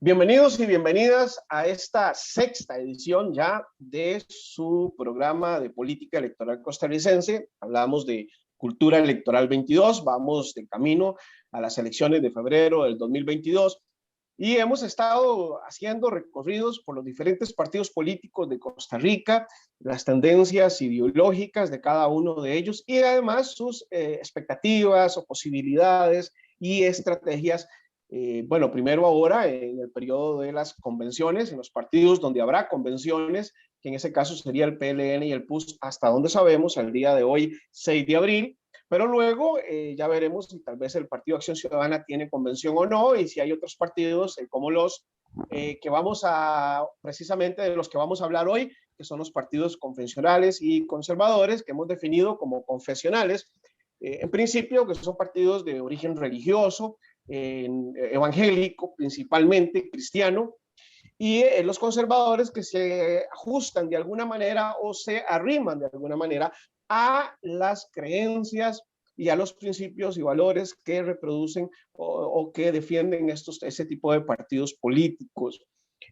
Bienvenidos y bienvenidas a esta sexta edición ya de su programa de política electoral costarricense. Hablamos de Cultura Electoral 22, vamos de camino a las elecciones de febrero del 2022 y hemos estado haciendo recorridos por los diferentes partidos políticos de Costa Rica, las tendencias ideológicas de cada uno de ellos y además sus expectativas o posibilidades y estrategias. Bueno, primero ahora en el periodo de las convenciones, en los partidos donde habrá convenciones, que en ese caso sería el PLN y el PUS, hasta donde sabemos, al día de hoy, 6 de abril, pero luego ya veremos si tal vez el Partido Acción Ciudadana tiene convención o no, y si hay otros partidos como los que vamos a, precisamente de los que vamos a hablar hoy, que son los partidos convencionales y conservadores, que hemos definido como confesionales, en principio, que son partidos de origen religioso, evangélico, principalmente cristiano, y los conservadores que se ajustan de alguna manera o se arriman de alguna manera a las creencias y a los principios y valores que reproducen o que defienden ese tipo de partidos políticos.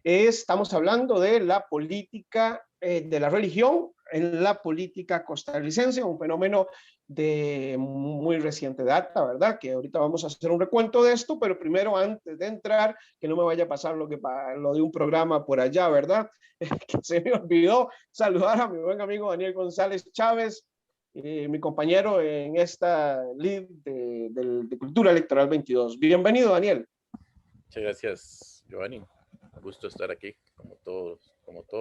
Estamos hablando de la política de la religión en la política costarricense, un fenómeno de muy reciente data, ¿verdad? Que ahorita vamos a hacer un recuento de esto, pero primero, antes de entrar, que no me vaya a pasar lo de un programa por allá, ¿verdad? Que se me olvidó saludar a mi buen amigo Daniel González Chávez, mi compañero en esta lead de Cultura Electoral 22. Bienvenido, Daniel. Muchas gracias, Giovanni. Un gusto estar aquí, como todos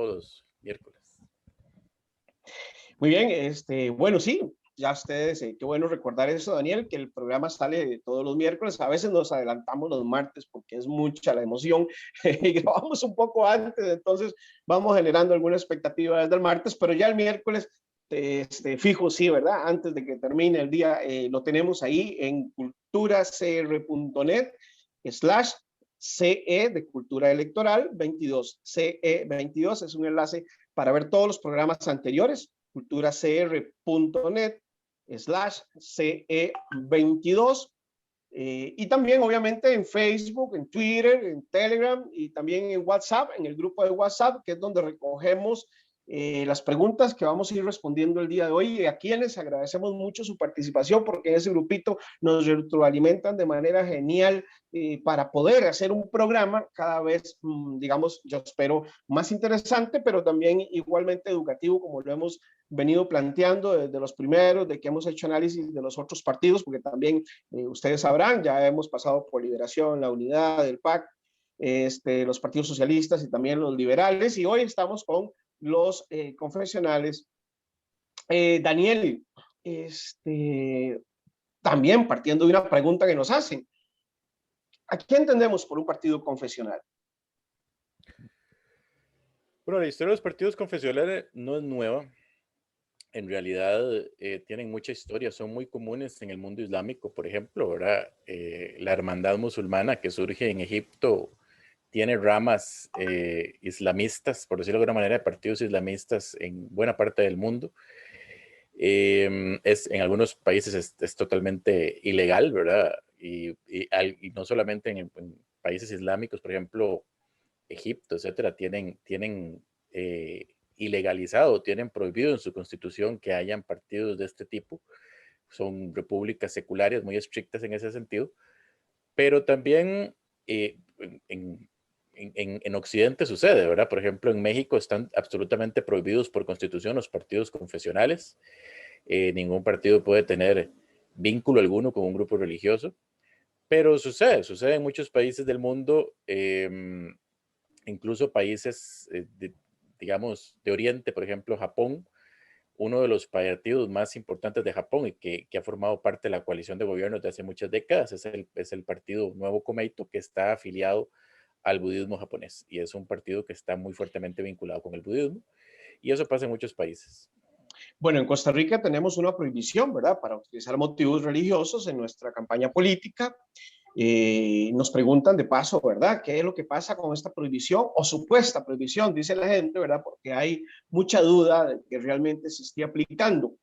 los miércoles. Muy bien, bueno, sí, ya ustedes, qué bueno recordar eso, Daniel, que el programa sale todos los miércoles. A veces nos adelantamos los martes porque es mucha la emoción y grabamos un poco antes, entonces vamos generando alguna expectativa desde el martes, pero ya el miércoles, fijo, sí, ¿verdad? Antes de que termine el día, lo tenemos ahí en culturacr.net/CE de Cultura Electoral 22. CE 22 es un enlace para ver todos los programas anteriores, culturacr.net/CE22. Y también, obviamente, en Facebook, en Twitter, en Telegram y también en WhatsApp, en el grupo de WhatsApp, que es donde recogemos las preguntas que vamos a ir respondiendo el día de hoy, y a quienes agradecemos mucho su participación, porque en ese grupito nos retroalimentan de manera genial para poder hacer un programa cada vez, digamos, yo espero, más interesante, pero también igualmente educativo, como lo hemos venido planteando desde los primeros, de que hemos hecho análisis de los otros partidos, porque también ustedes sabrán, ya hemos pasado por Liberación, la Unidad, el PAC, los partidos socialistas y también los liberales, y hoy estamos con los confesionales. Daniel, también partiendo de una pregunta que nos hacen, ¿a qué entendemos por un partido confesional? Bueno, la historia de los partidos confesionales no es nueva. En realidad tienen mucha historia, son muy comunes en el mundo islámico, por ejemplo, ¿verdad? La hermandad musulmana que surge en Egipto tiene ramas islamistas, por decirlo de alguna manera, de partidos islamistas en buena parte del mundo. En algunos países es totalmente ilegal, ¿verdad? Y no solamente en países islámicos, por ejemplo, Egipto, etcétera, tienen ilegalizado, tienen prohibido en su constitución que hayan partidos de este tipo. Son repúblicas seculares muy estrictas en ese sentido, pero también en Occidente sucede, ¿verdad? Por ejemplo, en México están absolutamente prohibidos por constitución los partidos confesionales. Ningún partido puede tener vínculo alguno con un grupo religioso, pero sucede en muchos países del mundo, incluso países, digamos, de Oriente, por ejemplo, Japón. Uno de los partidos más importantes de Japón y que ha formado parte de la coalición de gobierno desde hace muchas décadas es el partido Nuevo Komeito, que está afiliado al budismo japonés, y es un partido que está muy fuertemente vinculado con el budismo, y eso pasa en muchos países. Bueno, en Costa Rica tenemos una prohibición, ¿verdad?, para utilizar motivos religiosos en nuestra campaña política. Nos preguntan de paso, ¿verdad?, ¿qué es lo que pasa con esta prohibición o supuesta prohibición? Dice la gente, ¿verdad?, porque hay mucha duda de que realmente se esté aplicando.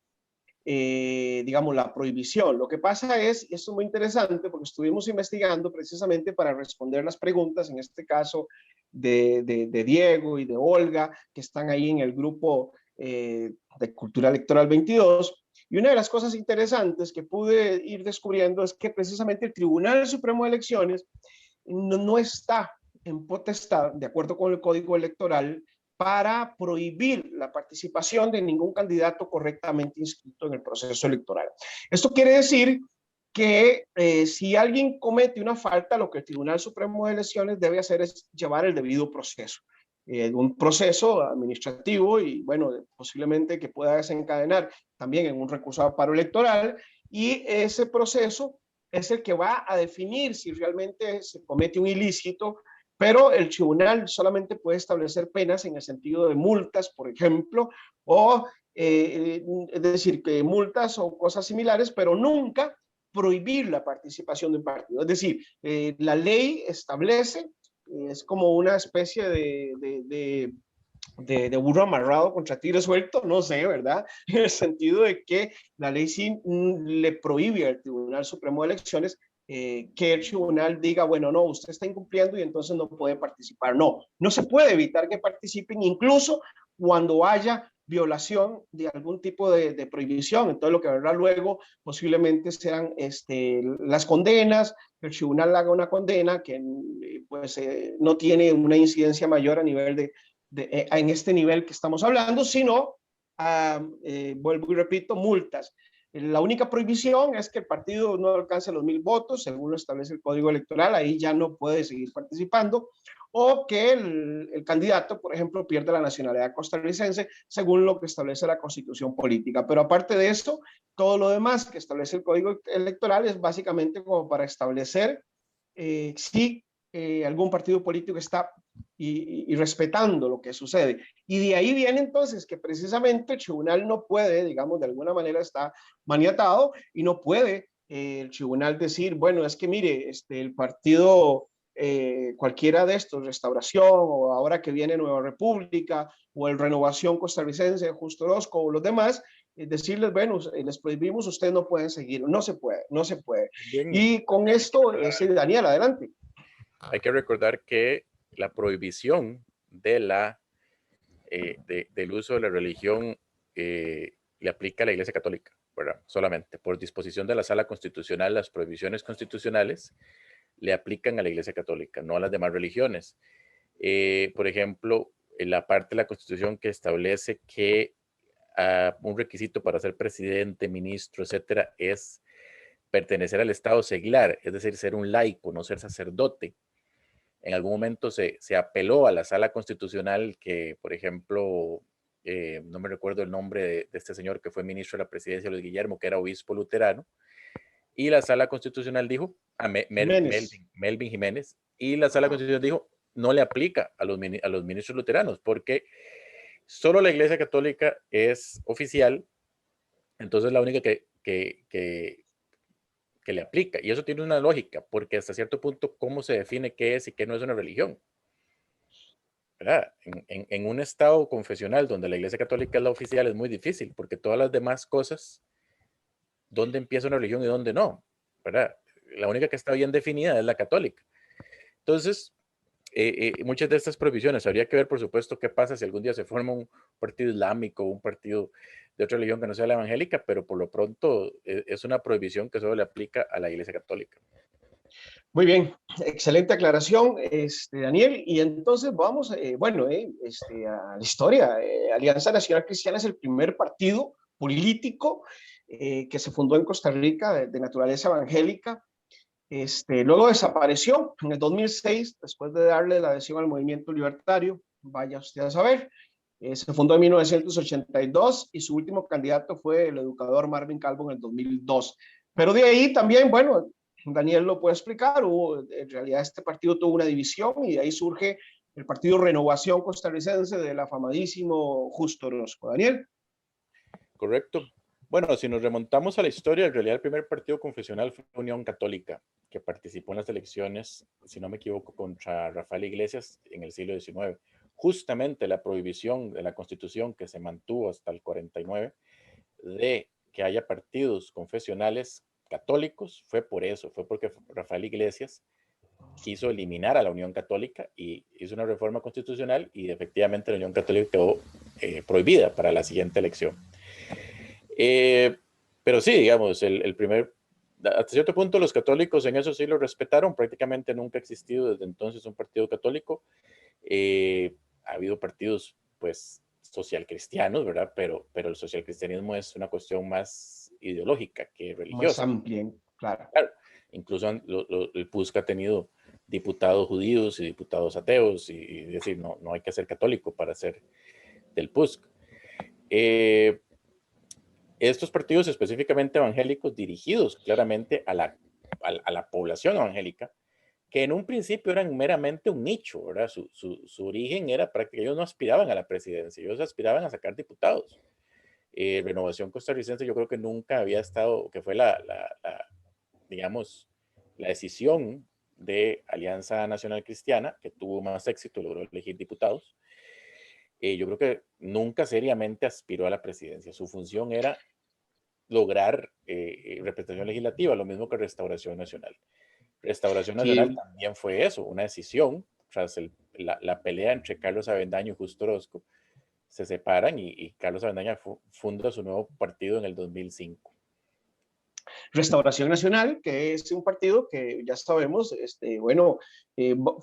digamos, la prohibición. Lo que pasa es, y esto es muy interesante, porque estuvimos investigando precisamente para responder las preguntas, en este caso de Diego y de Olga, que están ahí en el grupo de Cultura Electoral 22, y una de las cosas interesantes que pude ir descubriendo es que precisamente el Tribunal Supremo de Elecciones no está en potestad, de acuerdo con el Código Electoral, para prohibir la participación de ningún candidato correctamente inscrito en el proceso electoral. Esto quiere decir que si alguien comete una falta, lo que el Tribunal Supremo de Elecciones debe hacer es llevar el debido proceso. Un proceso administrativo y, bueno, posiblemente que pueda desencadenar también en un recurso de amparo electoral, y ese proceso es el que va a definir si realmente se comete un ilícito, pero el tribunal solamente puede establecer penas en el sentido de multas, por ejemplo, o es decir, que multas o cosas similares, pero nunca prohibir la participación de un partido. Es decir, la ley establece, es como una especie de burro amarrado contra tigre suelto, no sé, ¿verdad? En el sentido de que la ley sí le prohíbe al Tribunal Supremo de Elecciones que el tribunal diga, bueno, no, usted está incumpliendo y entonces no puede participar. No, no se puede evitar que participen, incluso cuando haya violación de algún tipo de prohibición. Entonces lo que habrá luego posiblemente sean las condenas, el tribunal haga una condena que pues no tiene una incidencia mayor a nivel en este nivel que estamos hablando, sino, vuelvo y repito, multas. La única prohibición es que el partido no alcance los 1,000 votos, según lo establece el Código Electoral, ahí ya no puede seguir participando, o que el candidato, por ejemplo, pierda la nacionalidad costarricense, según lo que establece la Constitución Política. Pero aparte de esto, todo lo demás que establece el Código Electoral es básicamente como para establecer si algún partido político está y respetando lo que sucede. Y de ahí viene entonces que precisamente el tribunal no puede, digamos, de alguna manera está maniatado y no puede el tribunal decir, bueno, es que mire, el partido, cualquiera de estos, Restauración o ahora que viene Nueva República o el Renovación Costarricense, Justo Orozco o los demás, decirles, bueno, les prohibimos, ustedes no pueden seguir, no se puede, no se puede. Bien, Y con esto, Daniel, adelante. hay que recordar que la prohibición del uso de la religión le aplica a la Iglesia Católica, ¿verdad? Solamente por disposición de la Sala Constitucional, las prohibiciones constitucionales le aplican a la Iglesia Católica, no a las demás religiones. Por ejemplo, en la parte de la Constitución que establece que un requisito para ser presidente, ministro, etcétera, es pertenecer al Estado seglar, es decir, ser un laico, no ser sacerdote. En algún momento se apeló a la Sala Constitucional que, por ejemplo, no me recuerdo el nombre de este señor que fue ministro de la presidencia, Luis Guillermo, que era obispo luterano, y la Sala Constitucional dijo, Melvin Jiménez, y la Sala Constitucional dijo, no le aplica a los ministros luteranos, porque solo la Iglesia Católica es oficial, entonces la única que le aplica. Y eso tiene una lógica, porque hasta cierto punto, ¿cómo se define qué es y qué no es una religión? ¿Verdad? En un estado confesional donde la Iglesia Católica es la oficial es muy difícil, porque todas las demás cosas, ¿dónde empieza una religión y dónde no? ¿Verdad? La única que está bien definida es la católica. Entonces, muchas de estas prohibiciones, habría que ver, por supuesto, qué pasa si algún día se forma un partido islámico, un partido de otra religión que no sea la evangélica, pero por lo pronto es una prohibición que solo le aplica a la Iglesia Católica. Muy bien, excelente aclaración, Daniel. Y entonces vamos, bueno, a la historia. Alianza Nacional Cristiana es el primer partido político que se fundó en Costa Rica de naturaleza evangélica. Luego desapareció en el 2006, después de darle la adhesión al movimiento libertario. Vaya usted a saber. Se fundó en 1982 y su último candidato fue el educador Marvin Calvo en el 2002. Pero de ahí también, bueno, Daniel lo puede explicar, en realidad este partido tuvo una división y de ahí surge el partido Renovación Costarricense del afamadísimo Justo Orozco. Daniel. Correcto. Bueno, si nos remontamos a la historia, en realidad el primer partido confesional fue Unión Católica, que participó en las elecciones, si no me equivoco, contra Rafael Iglesias en el siglo XIX. Justamente la prohibición de la Constitución que se mantuvo hasta el 49 de que haya partidos confesionales católicos fue por eso, fue porque Rafael Iglesias quiso eliminar a la Unión Católica y hizo una reforma constitucional y efectivamente la Unión Católica quedó prohibida para la siguiente elección. Pero sí, digamos, hasta cierto punto los católicos en eso sí lo respetaron, prácticamente nunca ha existido desde entonces un partido católico. Ha habido partidos, pues, social cristianos, ¿verdad? Pero el social cristianismo es una cuestión más ideológica que Más religiosa. amplia, claro. Claro, incluso el PUSC ha tenido diputados judíos y diputados ateos, y decir, no hay que ser católico para ser del PUSC. Estos partidos específicamente evangélicos dirigidos claramente a la población evangélica, que en un principio eran meramente un nicho, ¿verdad? Su origen era prácticamente, ellos no aspiraban a la presidencia, ellos aspiraban a sacar diputados. Renovación Costarricense yo creo que nunca había estado, que fue digamos, la decisión de Alianza Nacional Cristiana, que tuvo más éxito, logró elegir diputados. Yo creo que nunca seriamente aspiró a la presidencia. Su función era lograr representación legislativa, lo mismo que Restauración Nacional. Restauración Nacional Sí, también fue eso, una decisión tras la pelea entre Carlos Avendaño y Justo Orozco. Se separan y Carlos Avendaño funda su nuevo partido en el 2005. Restauración Nacional, que es un partido que ya sabemos, bueno,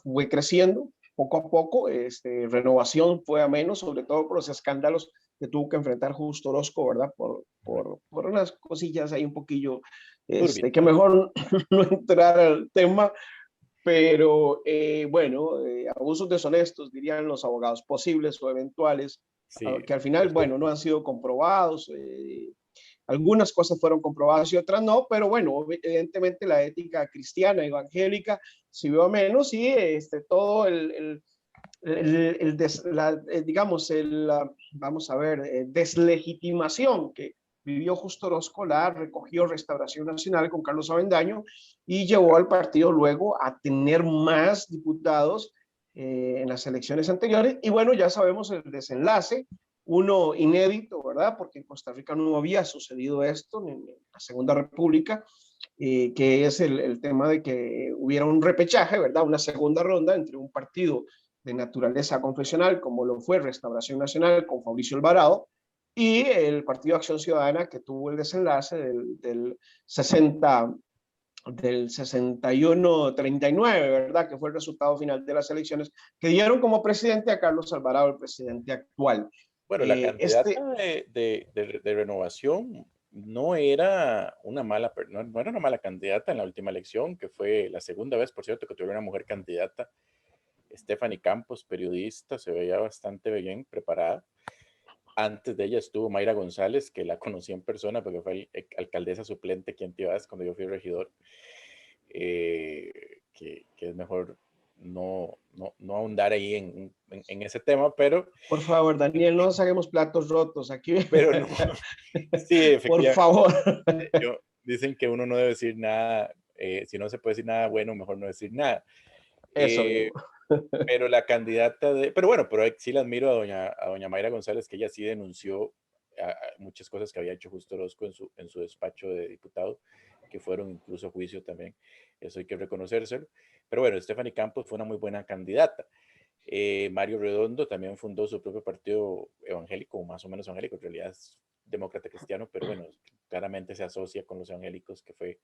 fue creciendo poco a poco. Renovación fue a menos, sobre todo por los escándalos que tuvo que enfrentar Justo Orozco, ¿verdad? Por unas cosillas ahí un poquillo, que mejor no entrar al tema, pero bueno, abusos deshonestos, dirían los abogados, posibles o eventuales, Sí, que al final, bueno, no han sido comprobados. Algunas cosas fueron comprobadas y otras no, pero bueno, evidentemente la ética cristiana, evangélica, se vio a menos y todo digamos, vamos a ver, deslegitimación que vivió Justo Orozco la recogió Restauración Nacional con Carlos Avendaño y llevó al partido luego a tener más diputados en las elecciones anteriores. Y bueno, ya sabemos el desenlace, uno inédito, ¿verdad? Porque en Costa Rica no había sucedido esto en la Segunda República, que es el tema de que hubiera un repechaje, ¿verdad? Una segunda ronda entre un partido de naturaleza confesional, como lo fue Restauración Nacional con Fabricio Alvarado, y el Partido Acción Ciudadana, que tuvo el desenlace del 60, del 61-39, ¿verdad? Que fue el resultado final de las elecciones, que dieron como presidente a Carlos Alvarado, el presidente actual. Bueno, la candidata de Renovación no era no era una mala candidata en la última elección, que fue la segunda vez, por cierto, que tuvo una mujer candidata. Stephanie Campos, periodista, se veía bastante bien preparada. Antes de ella estuvo Mayra González, que la conocí en persona porque fue alcaldesa suplente aquí en Tibás cuando yo fui regidor, que es mejor no ahondar ahí en ese tema, pero... Por favor, Daniel, no saquemos platos rotos aquí. Pero no, sí, Por efectivamente. favor. Dicen que uno no debe decir nada, si no se puede decir nada bueno, mejor no decir nada. Eso mismo. Pero la candidata pero bueno, pero sí la admiro a doña Mayra González, que ella sí denunció a muchas cosas que había hecho Justo Orozco en su despacho de diputado, que fueron incluso a juicio también. Eso hay que reconocérselo. Pero bueno, Stephanie Campos fue una muy buena candidata. Mario Redondo también fundó su propio partido evangélico, más o menos evangélico, en realidad es demócrata cristiano, pero bueno, claramente se asocia con los evangélicos, que fue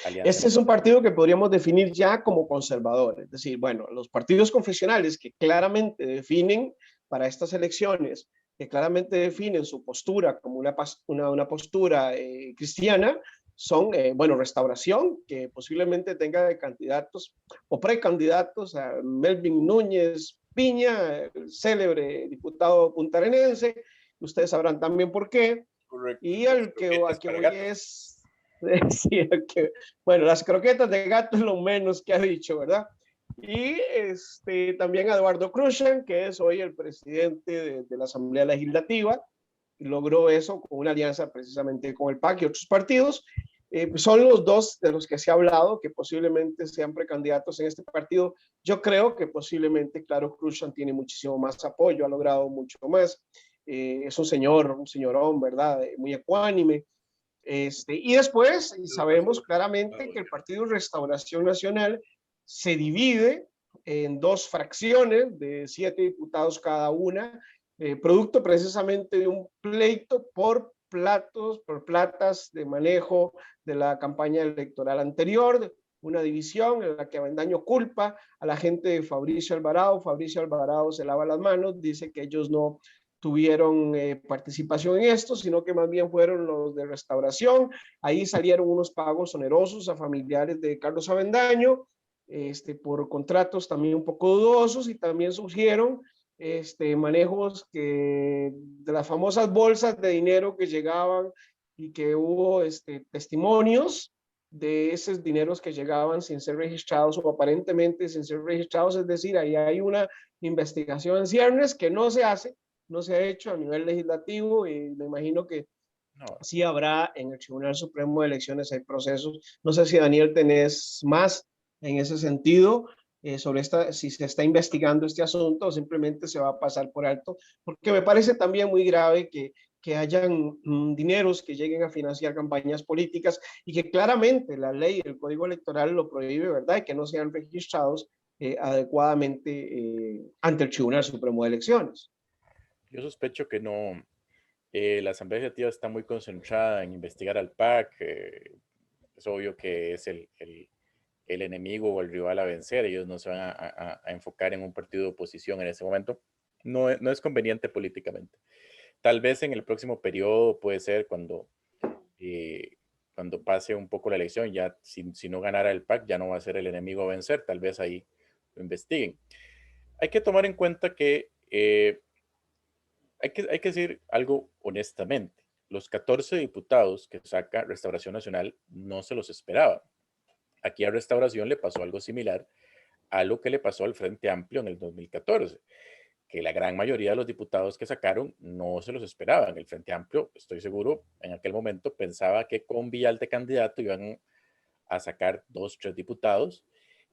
Alianza Este es un Nacional. partido que podríamos definir ya como conservador, es decir, bueno, los partidos confesionales que claramente definen para estas elecciones, que claramente definen su postura como una postura cristiana, son, bueno, Restauración, que posiblemente tenga de candidatos o precandidatos a Melvin Núñez Piña, el célebre diputado puntarenense, ustedes sabrán también por qué, Correcto. y al que voy es sí, bueno, las croquetas de gato es lo menos que ha dicho, ¿verdad? Y también a Eduardo Cruzan, que es hoy el presidente de la Asamblea Legislativa, logró eso con una alianza precisamente con el PAC y otros partidos. Son los dos de los que se ha hablado que posiblemente sean precandidatos en este partido. Yo creo que posiblemente, claro, Cruzan tiene muchísimo más apoyo, ha logrado mucho más. Es un señorón, ¿verdad? Muy ecuánime. Y después sabemos claramente que el Partido Restauración Nacional se divide en dos fracciones de 7 diputados cada una, producto precisamente de un pleito por platas de manejo de la campaña electoral anterior, una división en la que Avendaño culpa a la gente de Fabricio Alvarado se lava las manos, dice que ellos no tuvieron participación en esto, sino que más bien fueron los de Restauración. Ahí salieron unos pagos onerosos a familiares de Carlos Avendaño, por contratos también un poco dudosos, y también surgieron manejos de las famosas bolsas de dinero que llegaban y que hubo testimonios de esos dineros que llegaban sin ser registrados o aparentemente sin ser registrados, es decir, ahí hay una investigación en ciernes que no se hace, no se ha hecho a nivel legislativo, y me imagino que sí habrá en el Tribunal Supremo de Elecciones, hay procesos. No sé si Daniel tenés más en ese sentido sobre si se está investigando este asunto o simplemente se va a pasar por alto, porque me parece también muy grave que hayan dineros que lleguen a financiar campañas políticas y que claramente la ley, el Código Electoral lo prohíbe, ¿verdad? Y que no sean registrados adecuadamente ante el Tribunal Supremo de Elecciones. Yo sospecho que no. La Asamblea Legislativa está muy concentrada en investigar al PAC. Es obvio que es el enemigo o el rival a vencer. Ellos no se van a enfocar en un partido de oposición en ese momento. No es conveniente políticamente. Tal vez en el próximo periodo puede ser cuando pase un poco la elección, ya si no ganara el PAC, ya no va a ser el enemigo a vencer. Tal vez ahí lo investiguen. Hay que tomar en cuenta que hay que decir algo honestamente. Los 14 diputados que saca Restauración Nacional no se los esperaba. Aquí a Restauración le pasó algo similar a lo que le pasó al Frente Amplio en el 2014, que la gran mayoría de los diputados que sacaron no se los esperaban. El Frente Amplio, estoy seguro, en aquel momento pensaba que con Villalta de candidato iban a sacar 2, 3 diputados,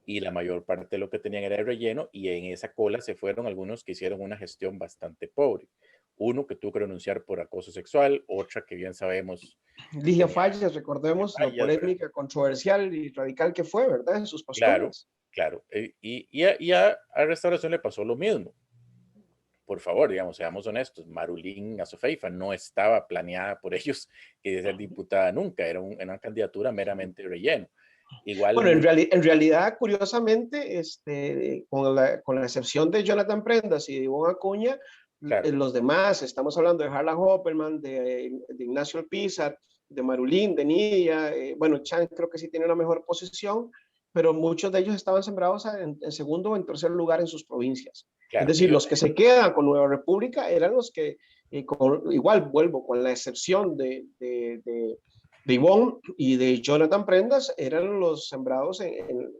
y la mayor parte de lo que tenían era de relleno, y en esa cola se fueron algunos que hicieron una gestión bastante pobre. Uno que tuvo que renunciar por acoso sexual, otra que bien sabemos. Ligia Fallas, recordemos la polémica controversial y radical que fue, ¿verdad? En sus posturas. Claro. Y a Restauración le pasó lo mismo. Por favor, digamos, seamos honestos, Marulín Azofeifa no estaba planeada por ellos que ser diputada nunca, era una candidatura meramente relleno. Igual, bueno, en realidad, curiosamente, con la excepción de Jonathan Prendas y de Ivonne Acuña, claro, los demás, estamos hablando de Harlan Hopperman, de Ignacio Alpizar, de Marulín, de Nidia, bueno, Chan creo que sí tiene una mejor posición, pero muchos de ellos estaban sembrados en segundo o en tercer lugar en sus provincias. Claro, es decir, los que se quedan con Nueva República eran los que, igual vuelvo, con la excepción de Ivonne y de Jonathan Prendas, eran los sembrados,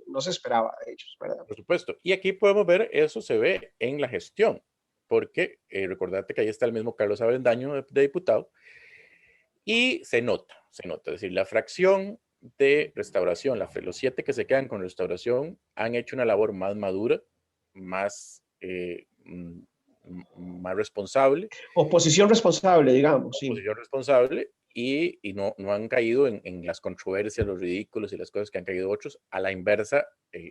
no se esperaba de ellos, ¿verdad? Por supuesto. Y aquí podemos ver, eso se ve en la gestión, porque recordate que ahí está el mismo Carlos Avendaño de diputado, y se nota, es decir, la fracción de Restauración, los 7 que se quedan con Restauración han hecho una labor más madura, más responsable. Oposición responsable, digamos. Oposición responsable, y no han caído en las controversias, los ridículos y las cosas que han caído otros. A la inversa,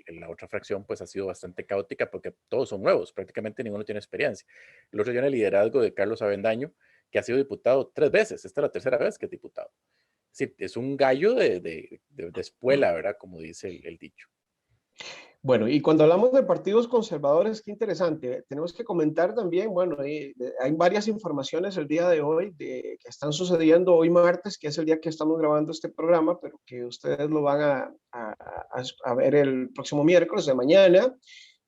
la otra fracción pues ha sido bastante caótica porque todos son nuevos, prácticamente ninguno tiene experiencia. El otro tiene el liderazgo de Carlos Avendaño, que ha sido diputado 3 veces, esta es la tercera vez que es diputado. Es decir, es un gallo de espuela, ¿verdad? Como dice el dicho. Bueno, y cuando hablamos de partidos conservadores, qué interesante. Tenemos que comentar también, bueno, hay varias informaciones el día de hoy que están sucediendo hoy martes, que es el día que estamos grabando este programa, pero que ustedes lo van a ver el próximo miércoles de mañana.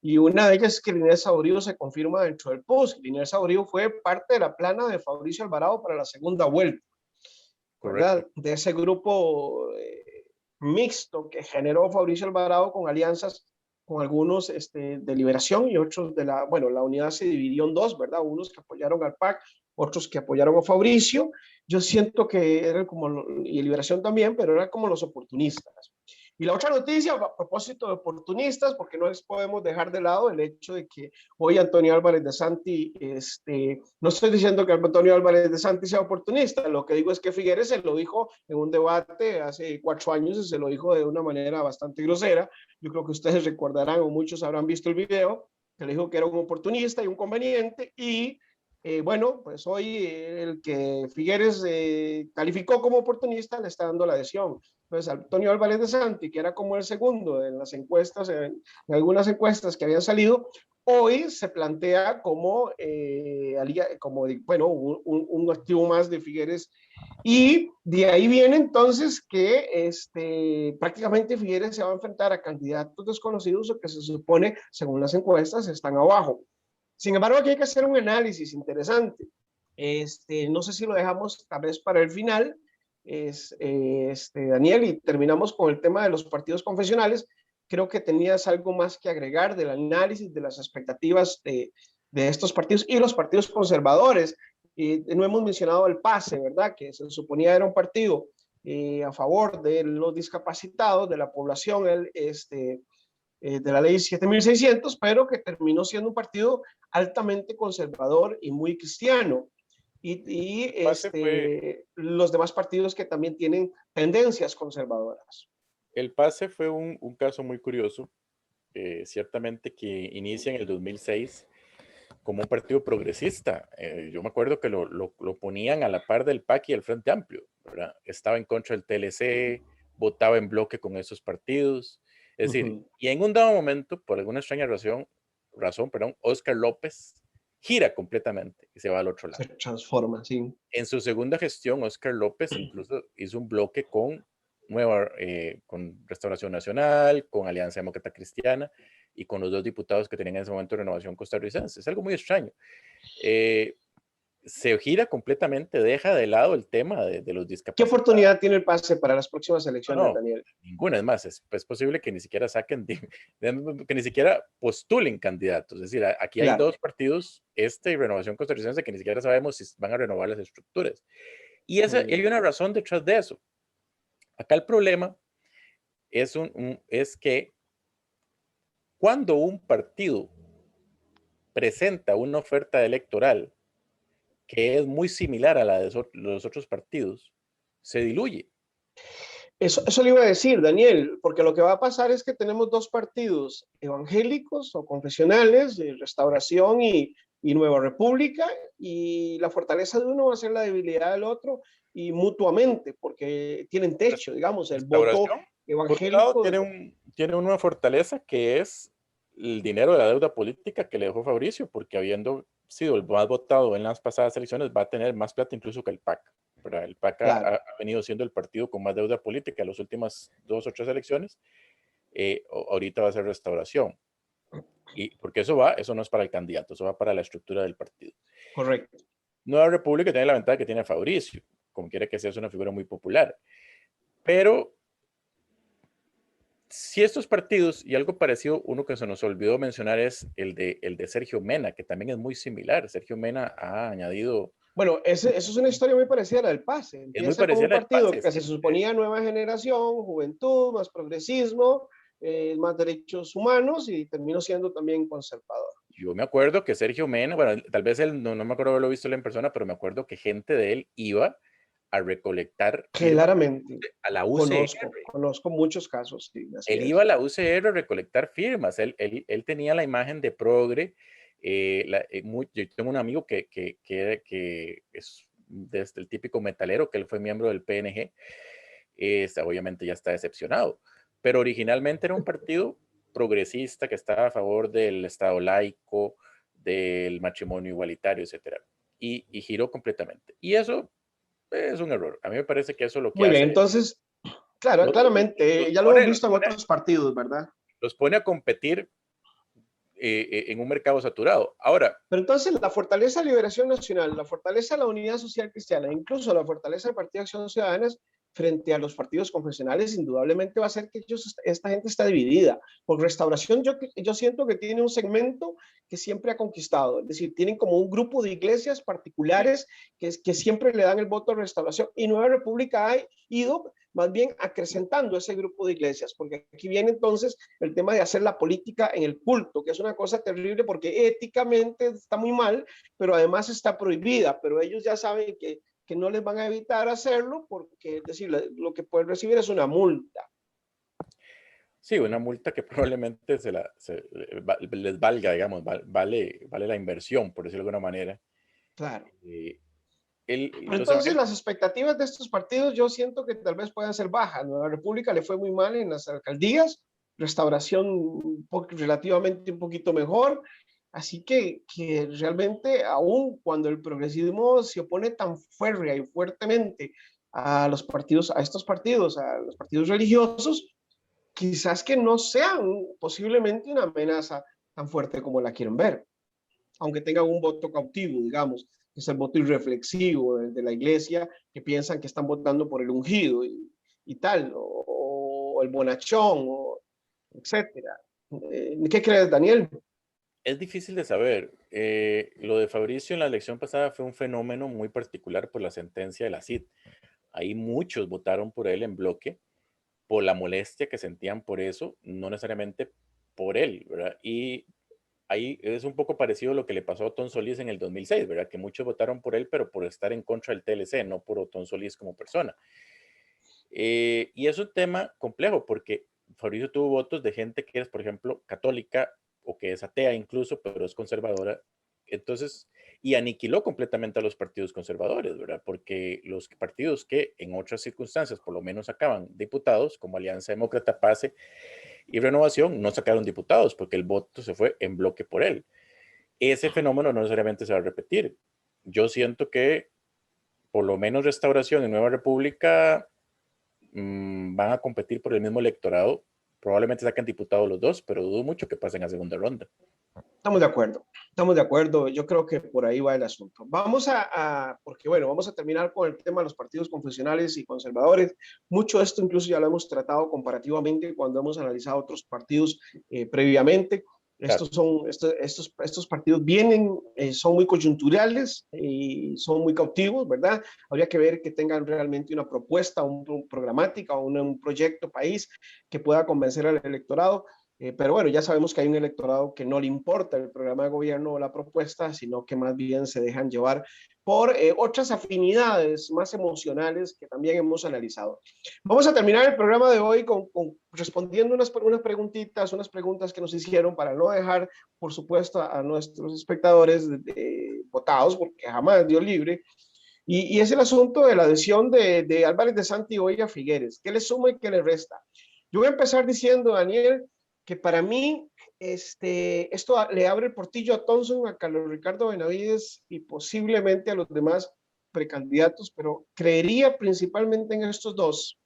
Y una de ellas es que Liniers Saborío se confirma dentro del PUSC. Liniers Saborío fue parte de la plana de Fabricio Alvarado para la segunda vuelta, ¿verdad? De ese grupo mixto que generó Fabricio Alvarado con alianzas con algunos de Liberación y otros la unidad se dividió en dos, ¿verdad? Unos que apoyaron al PAC, otros que apoyaron a Fabricio. Yo siento que eran como, y Liberación también, pero eran como los oportunistas. Y la otra noticia, a propósito de oportunistas, porque no les podemos dejar de lado el hecho de que hoy Antonio Álvarez de Santi, no estoy diciendo que Antonio Álvarez de Santi sea oportunista, lo que digo es que Figueres se lo dijo en un debate hace 4 años y se lo dijo de una manera bastante grosera. Yo creo que ustedes recordarán o muchos habrán visto el video, que le dijo que era un oportunista y un conveniente y bueno, pues hoy el que Figueres calificó como oportunista le está dando la adhesión. Entonces, Antonio Álvarez de Santi, que era como el segundo en las encuestas, en algunas encuestas que habían salido, hoy se plantea como, bueno, un activo más de Figueres. Y de ahí viene entonces que prácticamente Figueres se va a enfrentar a candidatos desconocidos o que se supone, según las encuestas, están abajo. Sin embargo, aquí hay que hacer un análisis interesante. No sé si lo dejamos tal vez para el final, Daniel, y terminamos con el tema de los partidos confesionales. Creo que tenías algo más que agregar del análisis de las expectativas de estos partidos y los partidos conservadores. No hemos mencionado el PASE, ¿verdad? Que se suponía era un partido a favor de los discapacitados, de la población, de la ley 7600, pero que terminó siendo un partido altamente conservador y muy cristiano. Y los demás partidos que también tienen tendencias conservadoras. El PASE fue un caso muy curioso, ciertamente que inicia en el 2006 como un partido progresista. Yo me acuerdo que lo ponían a la par del PAC y el Frente Amplio, ¿verdad? Estaba en contra del TLC, votaba en bloque con esos partidos. Es decir, y en un dado momento, por alguna extraña razón, Óscar López gira completamente y se va al otro lado. Se transforma, sí. En su segunda gestión, Óscar López incluso hizo un bloque con con Restauración Nacional, con Alianza Demócrata Cristiana y con los 2 diputados que tenían en ese momento Renovación Costarricense. Es algo muy extraño. Se gira completamente, deja de lado el tema de los discapacitados. ¿Qué oportunidad tiene el PASE para las próximas elecciones, no, Daniel? Ninguna. Es más, es posible que ni siquiera que ni siquiera postulen candidatos. Es decir, aquí hay 2 partidos, y Renovación Costarricense, que ni siquiera sabemos si van a renovar las estructuras. Y hay una razón detrás de eso. Acá el problema es que cuando un partido presenta una oferta electoral que es muy similar a la de los otros partidos, se diluye. Eso le iba a decir, Daniel, porque lo que va a pasar es que tenemos 2 partidos evangélicos o confesionales, de Restauración y Nueva República, y la fortaleza de uno va a ser la debilidad del otro, y mutuamente, porque tienen techo, digamos, el voto evangélico. Por un lado, tiene una fortaleza que es el dinero de la deuda política que le dejó Fabricio, porque habiendo sido el más votado en las pasadas elecciones, va a tener más plata incluso que el PAC. ¿Verdad? El PAC ha venido siendo el partido con más deuda política en las últimas 2 o 3 elecciones. Ahorita va a ser Restauración. Y porque eso no es para el candidato, eso va para la estructura del partido. Correcto. Nueva República tiene la ventaja que tiene Fabricio, como quiera que sea, es una figura muy popular. Pero si estos partidos, y algo parecido, uno que se nos olvidó mencionar es el de Sergio Mena, que también es muy similar. Sergio Mena ha añadido... Bueno, eso es una historia muy parecida a la del PASE. Empieza como un partido que se suponía nueva generación, juventud, más progresismo, más derechos humanos, y terminó siendo también conservador. Yo me acuerdo que Sergio Mena, bueno, tal vez él no me acuerdo haberlo visto en persona, pero me acuerdo que gente de él iba a recolectar claramente a la UCR. Conozco muchos casos. Sí, él iba a la UCR a recolectar firmas. Él tenía la imagen de progre. Yo tengo un amigo que es desde el típico metalero, que él fue miembro del PNG. Obviamente ya está decepcionado, pero originalmente era un partido progresista que estaba a favor del Estado laico, del matrimonio igualitario, etcétera, y giró completamente. Y eso es un error. A mí me parece que eso lo que Muy bien, entonces, claramente, ya lo hemos visto en otros partidos, ¿verdad? Los pone a competir en un mercado saturado. Ahora. Pero entonces la fortaleza de Liberación Nacional, la fortaleza de la Unidad Social Cristiana, incluso la fortaleza del Partido de Acción Ciudadana frente a los partidos confesionales, indudablemente va a ser que esta gente está dividida. Por Restauración, yo siento que tiene un segmento que siempre ha conquistado, es decir, tienen como un grupo de iglesias particulares que siempre le dan el voto a Restauración, y Nueva República ha ido más bien acrecentando ese grupo de iglesias, porque aquí viene entonces el tema de hacer la política en el culto, que es una cosa terrible porque éticamente está muy mal, pero además está prohibida, pero ellos ya saben que no les van a evitar hacerlo porque, es decir, lo que pueden recibir es una multa. Sí, una multa que probablemente les valga, digamos, vale la inversión, por decirlo de alguna manera. Claro. Eh, Pero los entonces evangélicos, las expectativas de estos partidos yo siento que tal vez puedan ser bajas. Nueva República le fue muy mal en las alcaldías, Restauración relativamente un poquito mejor, así que realmente aún cuando el progresismo se opone tan férrea y fuertemente a los partidos, a estos partidos, a los partidos religiosos, quizás que no sean posiblemente una amenaza tan fuerte como la quieren ver, aunque tengan un voto cautivo, digamos, que es el voto irreflexivo de la iglesia, que piensan que están votando por el ungido y tal, o el bonachón, etcétera. ¿Qué crees, Daniel? es difícil de saber. Lo de Fabricio en la elección pasada fue un fenómeno muy particular por la sentencia de la CID. Ahí muchos votaron por él en bloque, por la molestia que sentían por eso, no necesariamente por él, ¿verdad? Y ahí es un poco parecido a lo que le pasó a Otón Solís en el 2006, ¿verdad? Que muchos votaron por él, pero por estar en contra del TLC, no por Otón Solís como persona. Y es un tema complejo porque Fabricio tuvo votos de gente que es, por ejemplo, católica o que es atea incluso, pero es conservadora. Entonces, y aniquiló completamente a los partidos conservadores, ¿verdad? Porque los partidos que en otras circunstancias por lo menos sacaban diputados, como Alianza Demócrata, PACE y Renovación, no sacaron diputados porque el voto se fue en bloque por él. Ese fenómeno no necesariamente se va a repetir. Yo siento que por lo menos Restauración y Nueva República van a competir por el mismo electorado. Probablemente saquen diputados los dos, pero dudo mucho que pasen a segunda ronda. Estamos de acuerdo, estamos de acuerdo. Yo creo que por ahí va el asunto. Vamos porque bueno, vamos a terminar con el tema de los partidos confesionales y conservadores. Mucho de esto incluso ya lo hemos tratado comparativamente cuando hemos analizado otros partidos previamente. Claro. Estos partidos vienen, son muy coyunturales y son muy cautivos, ¿verdad? Habría que ver que tengan realmente una propuesta, programática o un proyecto país que pueda convencer al electorado. Pero bueno, ya sabemos que hay un electorado que no le importa el programa de gobierno o la propuesta, sino que más bien se dejan llevar por otras afinidades más emocionales que también hemos analizado. Vamos a terminar el programa de hoy respondiendo unas preguntitas, unas preguntas que nos hicieron para no dejar, por supuesto, a nuestros espectadores votados, porque jamás dio libre. Y es el asunto de la adhesión de Álvarez de Santi hoy a Figueres. ¿Qué le suma y qué le resta? Yo voy a empezar diciendo, Daniel, que para mí esto le abre el portillo a Thompson, a Carlos Ricardo Benavides y posiblemente a los demás precandidatos, pero creería principalmente en estos dos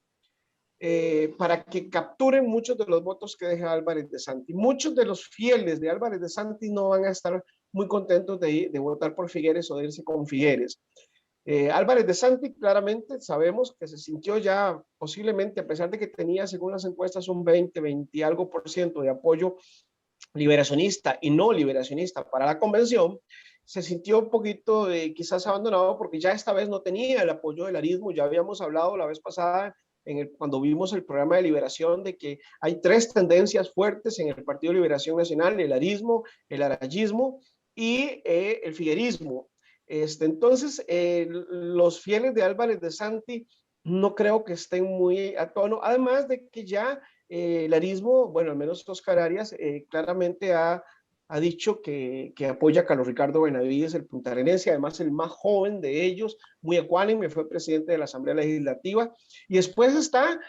para que capturen muchos de los votos que deja Álvarez de Santi. Muchos de los fieles de Álvarez de Santi no van a estar muy contentos de votar por Figueres o de irse con Figueres. Álvarez de Santi claramente sabemos que se sintió ya posiblemente, a pesar de que tenía según las encuestas un 20 algo por ciento de apoyo liberacionista y no liberacionista para la convención, se sintió un poquito quizás abandonado porque ya esta vez no tenía el apoyo del arismo. Ya habíamos hablado la vez pasada cuando vimos el programa de liberación de que hay tres tendencias fuertes en el Partido de Liberación Nacional: el arismo, el arayismo y el figuerismo. Entonces, los fieles de Álvarez de Santi no creo que estén muy a tono, además de que ya el arismo, bueno, al menos Oscar Arias, claramente ha dicho que apoya a Carlos Ricardo Benavides, el puntarenense, además el más joven de ellos, muy ecuánime, fue presidente de la Asamblea Legislativa. Y después está,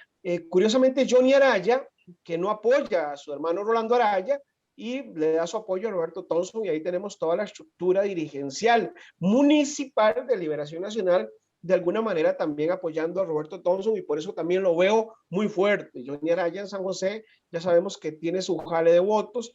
curiosamente, Johnny Araya, que no apoya a su hermano Rolando Araya, y le da su apoyo a Roberto Thompson, y ahí tenemos toda la estructura dirigencial municipal de Liberación Nacional, de alguna manera también apoyando a Roberto Thompson, y por eso también lo veo muy fuerte. Johnny Araya en San José ya sabemos que tiene su jale de votos,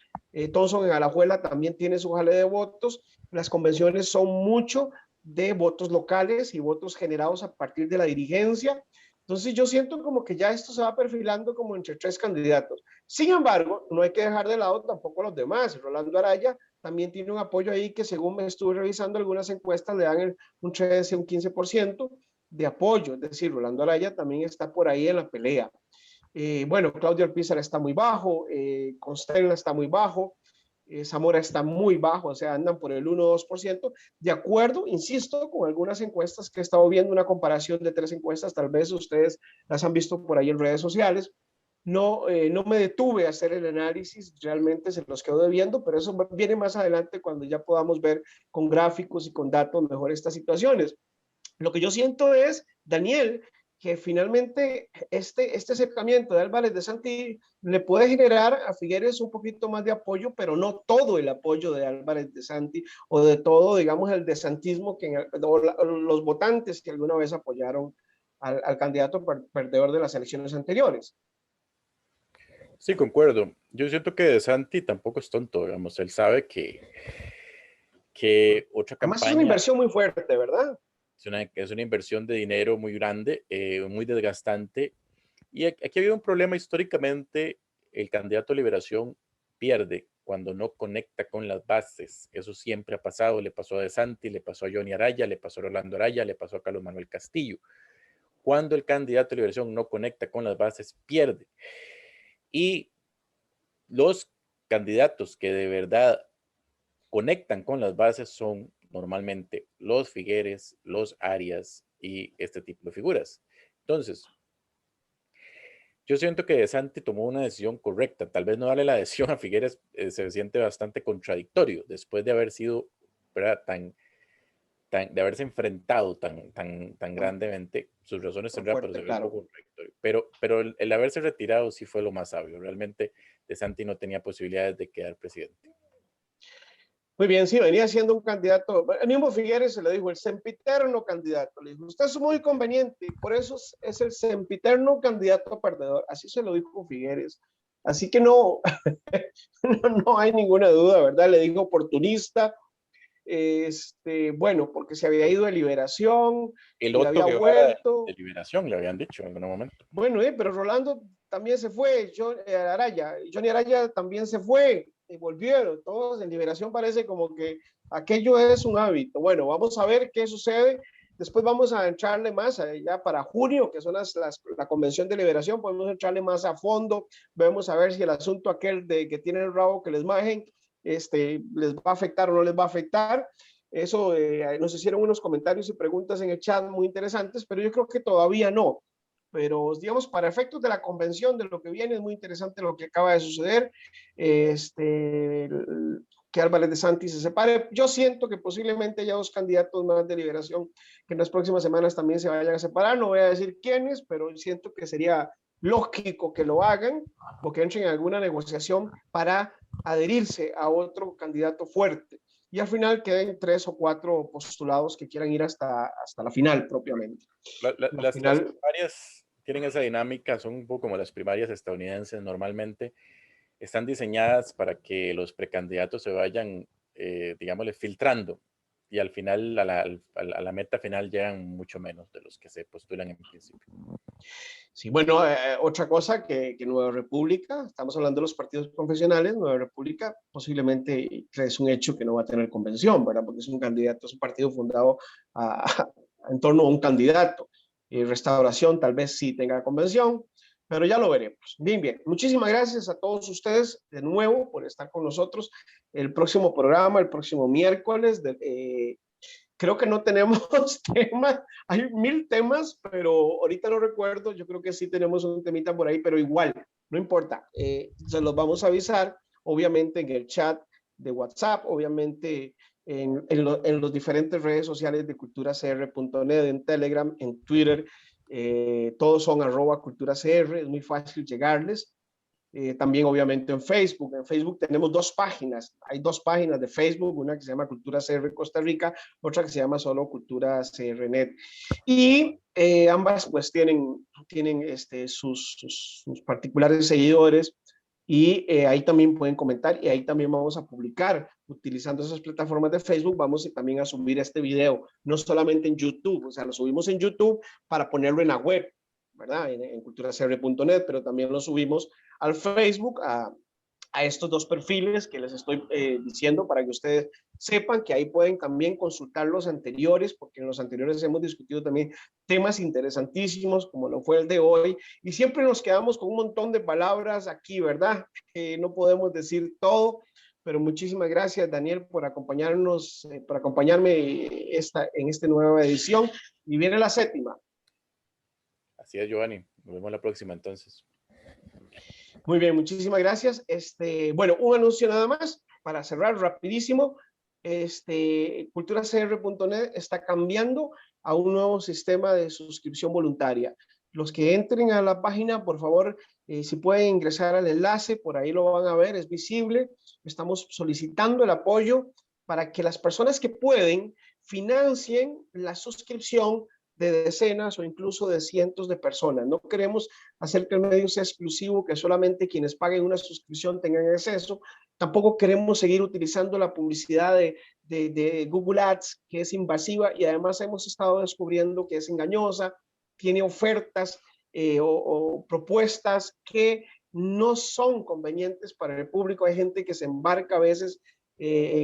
Thompson en Alajuela también tiene su jale de votos. Las convenciones son mucho de votos locales y votos generados a partir de la dirigencia. Entonces yo siento como que ya esto se va perfilando como entre tres candidatos. Sin embargo, no hay que dejar de lado tampoco a los demás. Rolando Araya también tiene un apoyo ahí que, según me estuve revisando algunas encuestas, le dan un 13, un 15%. de apoyo, es decir, Rolando Araya también está por ahí en la pelea. Bueno, Claudio Alpizar está muy bajo, Constella está muy bajo, Zamora está muy bajo, o sea, andan por el 1-2%, de acuerdo, insisto, con algunas encuestas que he estado viendo, una comparación de 3 encuestas, tal vez ustedes las han visto por ahí en redes sociales. No me detuve a hacer el análisis, realmente se los quedo debiendo, pero eso viene más adelante cuando ya podamos ver con gráficos y con datos mejor estas situaciones. Lo que yo siento es, Daniel, que finalmente este acercamiento de Álvarez de Santi le puede generar a Figueres un poquito más de apoyo, pero no todo el apoyo de Álvarez de Santi o de todo, digamos, el desantismo o los votantes que alguna vez apoyaron al candidato perdedor de las elecciones anteriores. Sí, concuerdo. Yo siento que De Santi tampoco es tonto, digamos, él sabe que otra Además es una campaña inversión muy fuerte, ¿verdad? es una inversión de dinero muy grande, muy desgastante. Y aquí ha habido un problema históricamente, el candidato a Liberación pierde cuando no conecta con las bases. Eso siempre ha pasado, le pasó a De Santi, le pasó a Johnny Araya, le pasó a Rolando Araya, le pasó a Carlos Manuel Castillo. Cuando el candidato a Liberación no conecta con las bases, pierde. Y los candidatos que de verdad conectan con las bases son normalmente los Figueres, los Arias y este tipo de figuras. Entonces, yo siento que De Santi tomó una decisión correcta. Tal vez no darle la adhesión a Figueres se siente bastante contradictorio después de haber sido, ¿verdad? De haberse enfrentado tan grandemente. Sus razones tendrá, pero se ve un poco contradictorio. Pero el haberse retirado sí fue lo más sabio. Realmente De Santi no tenía posibilidades de quedar presidente. Muy bien, sí, venía siendo un candidato. El mismo Figueres se le dijo el sempiterno candidato. Le dijo, usted es muy conveniente, por eso es el sempiterno candidato perdedor. Así se lo dijo Figueres. Así que no, no hay ninguna duda, ¿verdad? Le dijo oportunista. Bueno, porque se había ido de Liberación El y otro había que va vuelto. de Liberación, le habían dicho en algún momento. Bueno, pero Rolando también se fue, Araya, Johnny Araya también se fue y volvieron. Todos en Liberación parece como que aquello es un hábito. Bueno, vamos a ver qué sucede. Después vamos a entrarle más ya para junio, que son la convención de liberación, podemos entrarle más a fondo. Vamos a ver si el asunto aquel de que tienen el rabo que les majen, les va a afectar o no les va a afectar. Eso nos hicieron unos comentarios y preguntas en el chat muy interesantes, pero yo creo que todavía no. Pero digamos, para efectos de la convención, de lo que viene, es muy interesante lo que acaba de suceder, que Álvarez de Santi se separe. Yo siento que posiblemente haya 2 candidatos más de liberación que en las próximas semanas también se vayan a separar, no voy a decir quiénes, pero siento que sería lógico que lo hagan o que entren en alguna negociación para adherirse a otro candidato fuerte. Y al final queden 3 o 4 postulados que quieran ir hasta la final propiamente. Las primarias tienen esa dinámica, son un poco como las primarias estadounidenses normalmente. Están diseñadas para que los precandidatos se vayan, digámosle, filtrando y al final, a la meta final, llegan mucho menos de los que se postulan en principio. Sí, bueno, otra cosa que Nueva República, estamos hablando de los partidos confesionales, Nueva República posiblemente es un hecho que no va a tener convención, ¿verdad? Porque es un candidato, es un partido fundado en torno a un candidato. Restauración tal vez sí tenga convención, pero ya lo veremos. Bien, bien. Muchísimas gracias a todos ustedes de nuevo por estar con nosotros. El próximo programa, el próximo miércoles, creo que no tenemos temas, hay 1000 temas, pero ahorita no recuerdo, yo creo que sí tenemos un temita por ahí, pero igual, no importa, se los vamos a avisar, obviamente en el chat de WhatsApp, obviamente en los diferentes redes sociales de culturacr.net, en Telegram, en Twitter, todos son @culturacr, es muy fácil llegarles. También obviamente en Facebook. En Facebook tenemos 2 páginas. Hay 2 páginas de Facebook, una que se llama Cultura CR Costa Rica, otra que se llama solo Cultura CRNet. Y ambas pues tienen sus particulares seguidores y ahí también pueden comentar y ahí también vamos a publicar utilizando esas plataformas de Facebook. Vamos también a subir este video, no solamente en YouTube, o sea, lo subimos en YouTube para ponerlo en la web, ¿verdad? En culturacr.net, pero también lo subimos al Facebook, a estos dos perfiles que les estoy diciendo para que ustedes sepan que ahí pueden también consultar los anteriores, porque en los anteriores hemos discutido también temas interesantísimos como lo fue el de hoy, y siempre nos quedamos con un montón de palabras aquí, ¿verdad? No podemos decir todo, pero muchísimas gracias, Daniel, por acompañarnos, por acompañarme en esta nueva edición, y viene la séptima. Así es, Giovanni. Nos vemos la próxima entonces. Muy bien, muchísimas gracias. Bueno, un anuncio nada más para cerrar rapidísimo. culturacr.net está cambiando a un nuevo sistema de suscripción voluntaria. Los que entren a la página, por favor, si pueden ingresar al enlace, por ahí lo van a ver, es visible. Estamos solicitando el apoyo para que las personas que pueden financien la suscripción de decenas o incluso de cientos de personas. No queremos hacer que el medio sea exclusivo, que solamente quienes paguen una suscripción tengan acceso. Tampoco queremos seguir utilizando la publicidad de Google Ads, que es invasiva y además hemos estado descubriendo que es engañosa, tiene ofertas o propuestas que no son convenientes para el público. Hay gente que se embarca a veces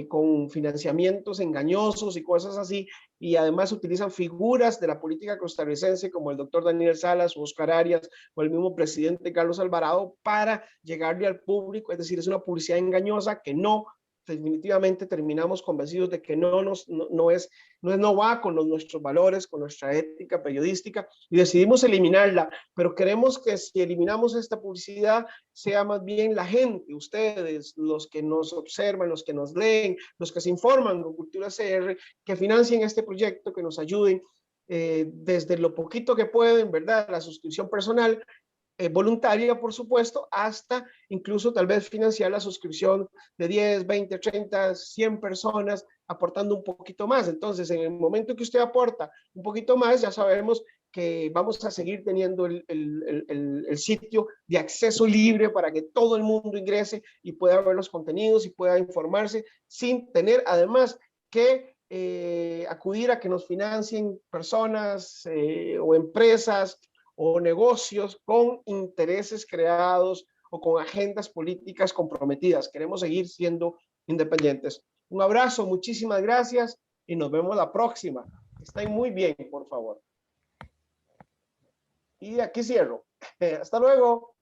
con financiamientos engañosos y cosas así, y además utilizan figuras de la política costarricense como el doctor Daniel Salas o Oscar Arias o el mismo presidente Carlos Alvarado para llegarle al público. Es decir, es una publicidad engañosa que no, definitivamente terminamos convencidos de que no va con nuestros valores, con nuestra ética periodística, y decidimos eliminarla. Pero queremos que si eliminamos esta publicidad sea más bien la gente, ustedes, los que nos observan, los que nos leen, los que se informan con Cultura CR, que financien este proyecto, que nos ayuden desde lo poquito que pueden, ¿verdad? La suscripción personal, voluntaria, por supuesto, hasta incluso tal vez financiar la suscripción de 10, 20, 30, 100 personas, aportando un poquito más. Entonces, en el momento que usted aporta un poquito más, ya sabemos que vamos a seguir teniendo el sitio de acceso libre para que todo el mundo ingrese y pueda ver los contenidos y pueda informarse sin tener además que acudir a que nos financien personas o empresas o negocios con intereses creados o con agendas políticas comprometidas. Queremos seguir siendo independientes. Un abrazo, muchísimas gracias y nos vemos la próxima. Estén muy bien, por favor. Y aquí cierro. Hasta luego.